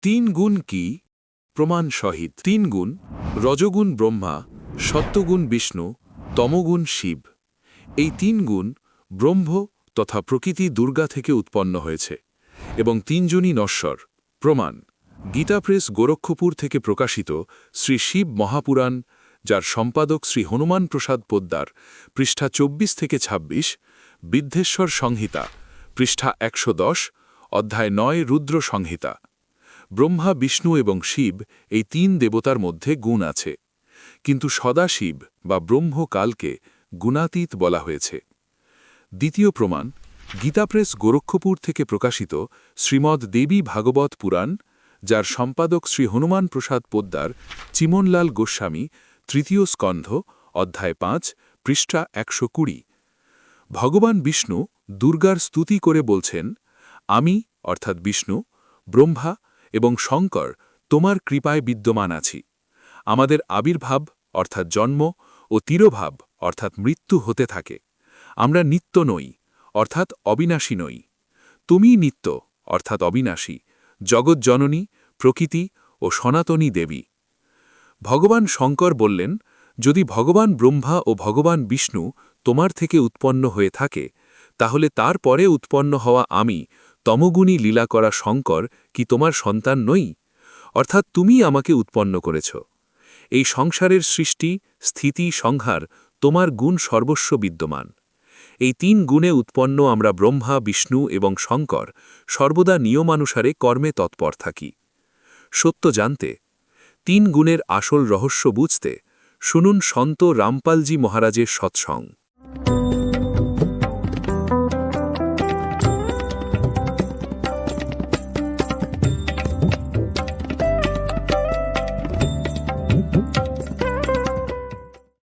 তিন গুণ কি? প্রমাণ সহিত। তিন গুণ: রজগুণ ব্রহ্মা, সত্যগুণ বিষ্ণু, তমগুণ শিব। এই তিন গুণ ব্রহ্ম তথা প্রকৃতি দুর্গা থেকে উৎপন্ন হয়েছে এবং তিনজনই নশ্বর। প্রমাণ: গীতা প্রেস, গোরক্ষপুর থেকে প্রকাশিত শ্রী শিব মহাপুরাণ, যার সম্পাদক শ্রী হনুমান প্রসাদ পোদ্দার, পৃষ্ঠা 24 থেকে 26, বিদ্ধেশ্বর সংহিতা, পৃষ্ঠা 110, অধ্যায় 9, রুদ্র সংহিতা। ব্রহ্মা, বিষ্ণু এবং শিব এই তিন দেবতার মধ্যে গুণ আছে, কিন্তু সদাশিব বা ব্রহ্মকালকে গুণাতীত বলা হয়েছে। দ্বিতীয় প্রমাণ: গীতা প্রেস, গোরক্ষপুর থেকে প্রকাশিত শ্রীমদ্ দেবী ভাগবত পুরাণ, যার সম্পাদক শ্রী হনুমান প্রসাদ পোদ্দার, চিমনলাল গোস্বামী, তৃতীয় স্কন্ধ, অধ্যায় 5, পৃষ্ঠা 120। ভগবান বিষ্ণু দুর্গার স্তুতি করে বলছেন, আমি অর্থাৎ বিষ্ণু, ব্রহ্মা এবং শঙ্কর তোমার কৃপায় বিদ্যমান আছি। আমাদের আবির্ভাব অর্থাৎ জন্ম ও তিরোভাব অর্থাৎ মৃত্যু হতে থাকে। আমরা নিত্য নই অর্থাৎ অবিনাশী নই। তুমি নিত্য অর্থাৎ অবিনাশী, জগৎজননী, প্রকৃতি ও সনাতনী দেবী। ভগবান শঙ্কর বললেন, যদি ভগবান ব্রহ্মা ও ভগবান বিষ্ণু তোমার থেকে উৎপন্ন হয়ে থাকে, তাহলে তারপরে উৎপন্ন হওয়া আমি, তমগুণী লীলা করা শঙ্কর, কি তোমার সন্তান নই? অর্থাৎ তুমি আমাকে উৎপন্ন করেছ। এই সংসারের সৃষ্টি, স্থিতি, সংহার তোমার গুণ সর্বস্ব বিদ্যমান। এই তিন গুণে উৎপন্ন আমরা ব্রহ্মা, বিষ্ণু এবং শঙ্কর সর্বদা নিয়মানুসারে কর্মে তৎপর থাকি। সত্য জানতে, তিন গুণের আসল রহস্য বুঝতে শুনুন সন্ত রামপালজি মহারাজের সৎসঙ্গ।